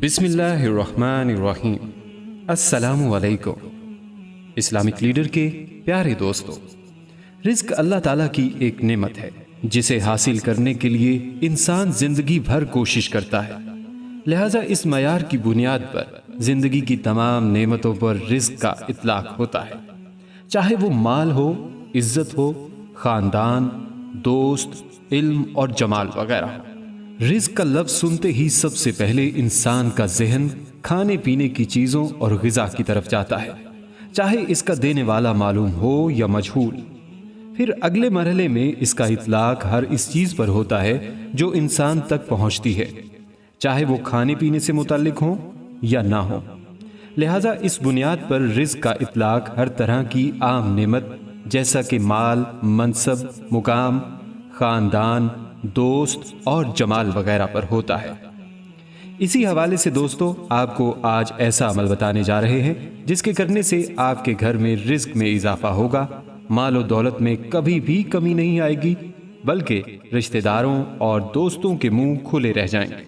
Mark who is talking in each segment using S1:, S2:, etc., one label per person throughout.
S1: بسم اللہ الرحمن الرحیم۔ السلام علیکم۔ اسلامک لیڈر کے پیارے دوستو، رزق اللہ تعالیٰ کی ایک نعمت ہے جسے حاصل کرنے کے لیے انسان زندگی بھر کوشش کرتا ہے، لہٰذا اس معیار کی بنیاد پر زندگی کی تمام نعمتوں پر رزق کا اطلاق ہوتا ہے، چاہے وہ مال ہو، عزت ہو، خاندان، دوست، علم اور جمال وغیرہ ہو۔ رزق کا لفظ سنتے ہی سب سے پہلے انسان کا ذہن کھانے پینے کی چیزوں اور غذا کی طرف جاتا ہے، چاہے اس کا دینے والا معلوم ہو یا مجہول۔ پھر اگلے مرحلے میں اس کا اطلاق ہر اس چیز پر ہوتا ہے جو انسان تک پہنچتی ہے، چاہے وہ کھانے پینے سے متعلق ہو یا نہ ہو۔ لہٰذا اس بنیاد پر رزق کا اطلاق ہر طرح کی عام نعمت جیسا کہ مال، منصب، مقام، خاندان، دوست اور جمال وغیرہ پر ہوتا ہے۔ اسی حوالے سے دوستو، آپ کو آج ایسا عمل بتانے جا رہے ہیں جس کے کرنے سے آپ کے گھر میں رزق میں اضافہ ہوگا، مال و دولت میں کبھی بھی کمی نہیں آئے گی، بلکہ رشتہ داروں اور دوستوں کے منہ کھلے رہ جائیں گے۔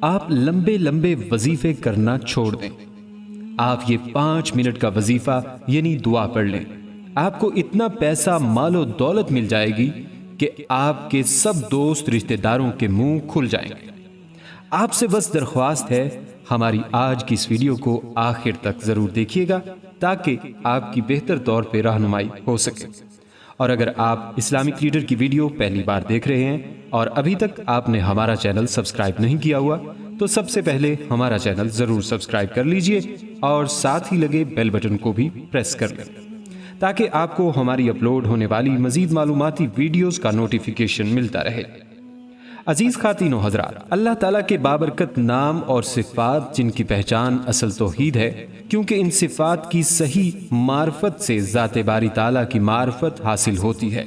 S1: آپ لمبے لمبے وظیفے کرنا چھوڑ دیں، آپ یہ 5 منٹ کا وظیفہ یعنی دعا پڑھ لیں، آپ کو اتنا پیسہ، مال و دولت مل جائے گی کہ آپ کے سب دوست رشتہ داروں کے منہ کھل جائیں گے۔ آپ سے بس درخواست ہے، ہماری آج کی اس ویڈیو کو آخر تک ضرور دیکھیے گا تاکہ آپ کی بہتر طور پہ رہنمائی ہو سکے۔ اور اگر آپ اسلامک لیڈر کی ویڈیو پہلی بار دیکھ رہے ہیں اور ابھی تک آپ نے ہمارا چینل سبسکرائب نہیں کیا ہوا تو سب سے پہلے ہمارا چینل ضرور سبسکرائب کر لیجئے اور ساتھ ہی لگے بیل بٹن کو بھی پریس کر لیں تاکہ آپ کو ہماری اپلوڈ ہونے والی مزید معلوماتی ویڈیوز کا نوٹیفیکیشن ملتا رہے۔ عزیز خواتین و حضرات، اللہ تعالیٰ کے بابرکت نام اور صفات جن کی پہچان اصل توحید ہے، کیونکہ ان صفات کی صحیح معرفت سے ذات باری تعالیٰ کی معرفت حاصل ہوتی ہے۔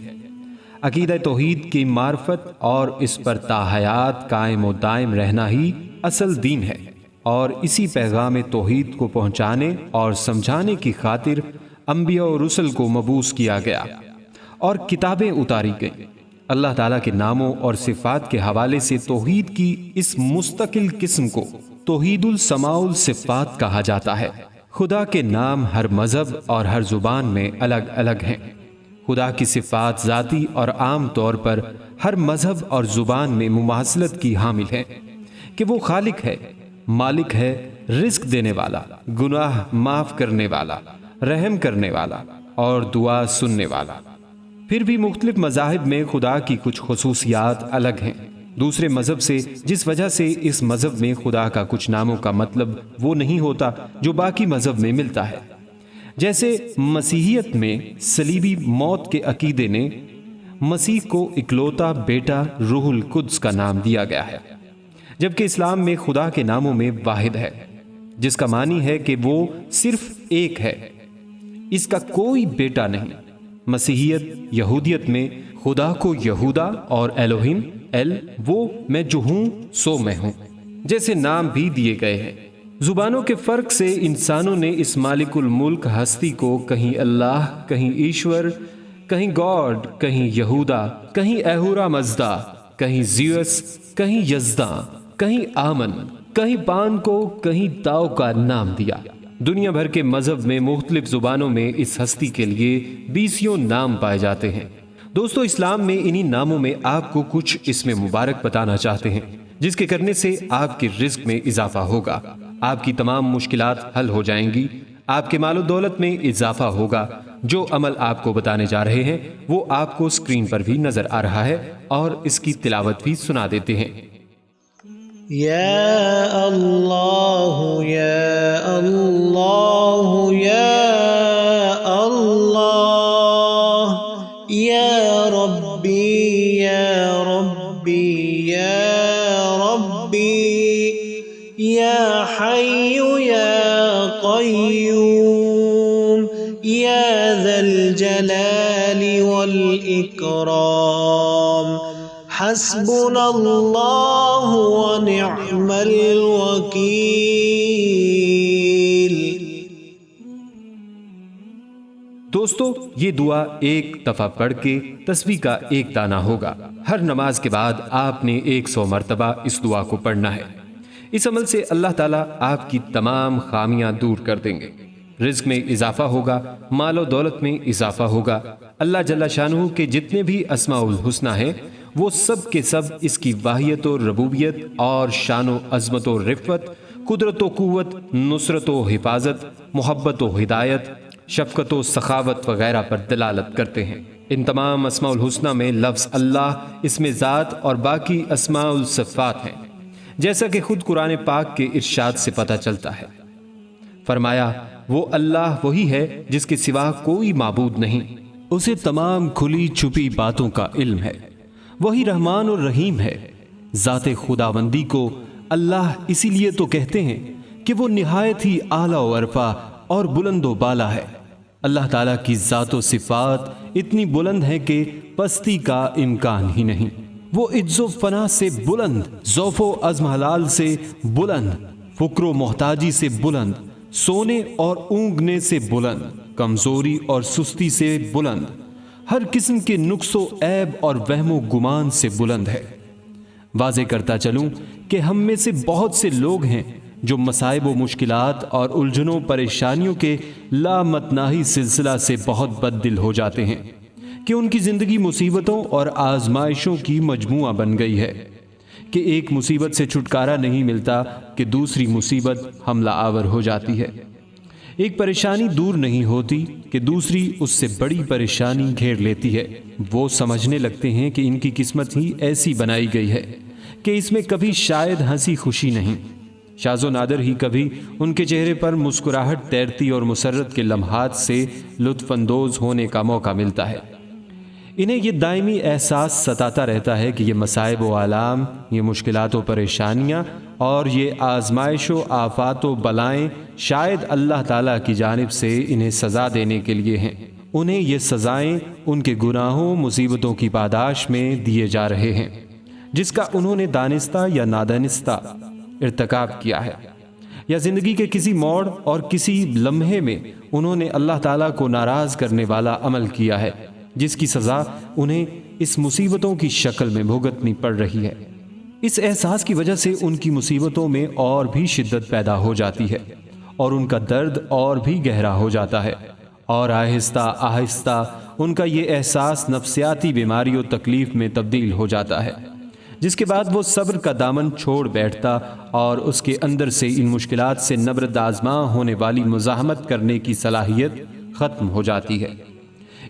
S1: عقیدہ توحید کی معرفت اور اس پر تا حیات قائم و دائم رہنا ہی اصل دین ہے، اور اسی پیغام توحید کو پہنچانے اور سمجھانے کی خاطر انبیاء و رسل کو مبعوث کیا گیا اور کتابیں اتاری گئیں۔ اللہ تعالیٰ کے ناموں اور صفات کے حوالے سے توحید کی اس مستقل قسم کو توحید الاسماء والصفات کہا جاتا ہے۔ خدا کے نام ہر مذہب اور ہر زبان میں الگ الگ ہیں۔ خدا کی صفات ذاتی اور عام طور پر ہر مذہب اور زبان میں مماثلت کی حامل ہیں کہ وہ خالق ہے، مالک ہے، رزق دینے والا، گناہ معاف کرنے والا، رحم کرنے والا اور دعا سننے والا۔ پھر بھی مختلف مذاہب میں خدا کی کچھ خصوصیات الگ ہیں دوسرے مذہب سے، جس وجہ سے اس مذہب میں خدا کا کچھ ناموں کا مطلب وہ نہیں ہوتا جو باقی مذہب میں ملتا ہے۔ جیسے مسیحیت میں صلیبی موت کے عقیدے نے مسیح کو اکلوتا بیٹا روح القدس کا نام دیا گیا ہے، جبکہ اسلام میں خدا کے ناموں میں واحد ہے، جس کا معنی ہے کہ وہ صرف ایک ہے، اس کا کوئی بیٹا نہیں۔ مسیحیت یہودیت میں خدا کو یہودا اور الوہیم، وہ میں جو ہوں سو میں ہوں جیسے نام بھی دیے گئے ہیں۔ زبانوں کے فرق سے انسانوں نے اس مالک الملک ہستی کو کہیں اللہ، کہیں ایشور، کہیں گاڈ، کہیں یہودا، کہیں اہورا مزدا، کہیں زیوس، کہیں یزداں، کہیں آمن، کہیں پان کو، کہیں تاؤ کا نام دیا۔ دنیا بھر کے مذہب میں مختلف زبانوں میں اس ہستی کے لیے 20 نام پائے جاتے ہیں۔ دوستو، اسلام میں انہی ناموں میں آپ کو کچھ اسم مبارک بتانا چاہتے ہیں جس کے کرنے سے آپ کے رزق میں اضافہ ہوگا، آپ کی تمام مشکلات حل ہو جائیں گی، آپ کے مال و دولت میں اضافہ ہوگا۔ جو عمل آپ کو بتانے جا رہے ہیں وہ آپ کو اسکرین پر بھی نظر آ رہا ہے اور اس کی تلاوت بھی سنا دیتے ہیں۔
S2: یا اللہ یا اللہ یا اللہ یا ربی یا ربی یا ربی یا حی یا قیوم یا ذا الجلال والاکرام حسبنا اللہ ونعم الوکیل۔
S1: دوستو، یہ دعا ایک دفعہ پڑھ کے تسبیح کا ایک دانہ ہوگا۔ ہر نماز کے بعد آپ نے 100 مرتبہ اس دعا کو پڑھنا ہے۔ اس عمل سے اللہ تعالیٰ آپ کی تمام خامیاں دور کر دیں گے، رزق میں اضافہ ہوگا، مال و دولت میں اضافہ ہوگا۔ اللہ جل شانہ کے جتنے بھی اسماء الحسنی ہیں وہ سب کے سب اس کی واہیت و ربوبیت اور شان و عظمت و رفعت، قدرت و قوت، نصرت و حفاظت، محبت و ہدایت، شفقت و سخاوت وغیرہ پر دلالت کرتے ہیں۔ ان تمام اسماء الحسنی میں لفظ اللہ اسم ذات اور باقی اسماء الصفات ہیں، جیسا کہ خود قرآن پاک کے ارشاد سے پتہ چلتا ہے۔ فرمایا وہ اللہ وہی ہے جس کے سوا کوئی معبود نہیں، اسے تمام کھلی چھپی باتوں کا علم ہے، وہی رحمان اور رحیم ہے۔ ذات خداوندی کو اللہ اسی لیے تو کہتے ہیں کہ وہ نہایت ہی اعلیٰ و عرفہ اور بلند و بالا ہے۔ اللہ تعالیٰ کی ذات و صفات اتنی بلند ہے کہ پستی کا امکان ہی نہیں۔ وہ عجز و فنا سے بلند، ضعف و عزم حلال سے بلند، فقر و محتاجی سے بلند، سونے اور اونگنے سے بلند، کمزوری اور سستی سے بلند، ہر قسم کے نقص و عیب اور وہم و گمان سے بلند ہے۔ واضح کرتا چلوں کہ ہم میں سے بہت سے لوگ ہیں جو مصائب و مشکلات اور الجھنوں پریشانیوں کے لامتناہی سلسلہ سے بہت بد دل ہو جاتے ہیں کہ ان کی زندگی مصیبتوں اور آزمائشوں کی مجموعہ بن گئی ہے، کہ ایک مصیبت سے چھٹکارا نہیں ملتا کہ دوسری مصیبت حملہ آور ہو جاتی ہے، ایک پریشانی دور نہیں ہوتی کہ دوسری اس سے بڑی پریشانی گھیر لیتی ہے۔ وہ سمجھنے لگتے ہیں کہ ان کی قسمت ہی ایسی بنائی گئی ہے کہ اس میں کبھی شاید ہنسی خوشی نہیں، شاذ و نادر ہی کبھی ان کے چہرے پر مسکراہٹ تیرتی اور مسرت کے لمحات سے لطف اندوز ہونے کا موقع ملتا ہے۔ انہیں یہ دائمی احساس ستاتا رہتا ہے کہ یہ مصائب و آلام، یہ مشکلات و پریشانیاں اور یہ آزمائش و آفات و بلائیں شاید اللہ تعالیٰ کی جانب سے انہیں سزا دینے کے لیے ہیں۔ انہیں یہ سزائیں ان کے گناہوں مصیبتوں کی پاداش میں دیے جا رہے ہیں جس کا انہوں نے دانستہ یا نادانستہ ارتکاب کیا ہے، یا زندگی کے کسی موڑ اور کسی لمحے میں انہوں نے اللہ تعالیٰ کو ناراض کرنے والا عمل کیا ہے جس کی سزا انہیں اس مصیبتوں کی شکل میں بھگتنی پڑ رہی ہے۔ اس احساس کی وجہ سے ان کی مصیبتوں میں اور بھی شدت پیدا ہو جاتی ہے اور ان کا درد اور بھی گہرا ہو جاتا ہے، اور آہستہ آہستہ ان کا یہ احساس نفسیاتی بیماری و تکلیف میں تبدیل ہو جاتا ہے، جس کے بعد وہ صبر کا دامن چھوڑ بیٹھتا اور اس کے اندر سے ان مشکلات سے نبرد آزما ہونے والی مزاحمت کرنے کی صلاحیت ختم ہو جاتی ہے۔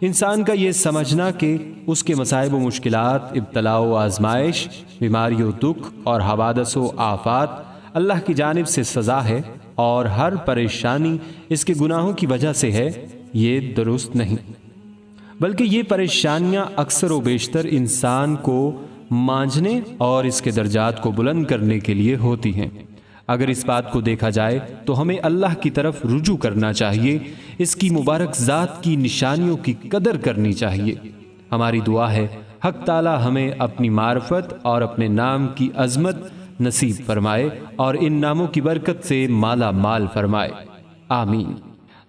S1: انسان کا یہ سمجھنا کہ اس کے مصائب و مشکلات، ابتلا و آزمائش، بیماری و دکھ اور حوادث و آفات اللہ کی جانب سے سزا ہے اور ہر پریشانی اس کے گناہوں کی وجہ سے ہے، یہ درست نہیں، بلکہ یہ پریشانیاں اکثر و بیشتر انسان کو مانجھنے اور اس کے درجات کو بلند کرنے کے لیے ہوتی ہیں۔ اگر اس بات کو دیکھا جائے تو ہمیں اللہ کی طرف رجوع کرنا چاہیے، اس کی مبارک ذات کی نشانیوں کی قدر کرنی چاہیے۔ ہماری دعا ہے حق تعالی ہمیں اپنی معرفت اور اپنے نام کی عظمت نصیب فرمائے اور ان ناموں کی برکت سے مالا مال فرمائے، آمین۔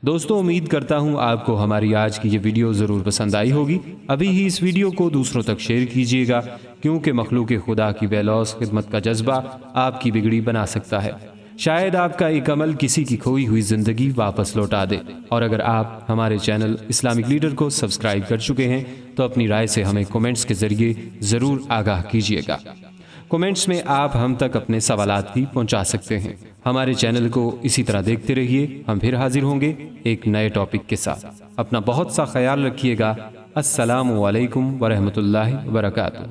S1: دوستوں، امید کرتا ہوں آپ کو ہماری آج کی یہ ویڈیو ضرور پسند آئی ہوگی۔ ابھی ہی اس ویڈیو کو دوسروں تک شیئر کیجیے گا، کیونکہ مخلوق خدا کی بے لوث خدمت کا جذبہ آپ کی بگڑی بنا سکتا ہے۔ شاید آپ کا ایک عمل کسی کی کھوئی ہوئی زندگی واپس لوٹا دے۔ اور اگر آپ ہمارے چینل اسلامک لیڈر کو سبسکرائب کر چکے ہیں تو اپنی رائے سے ہمیں کومنٹس کے ذریعے ضرور آگاہ کیجیے گا۔ کومنٹس میں آپ ہم تک اپنے سوالات بھی پہنچا سکتے ہیں۔ ہمارے چینل کو اسی طرح دیکھتے رہیے، ہم پھر حاضر ہوں گے ایک نئے ٹاپک کے ساتھ۔ اپنا بہت سا خیال رکھیے گا۔ السلام علیکم ورحمۃ اللہ وبرکاتہ۔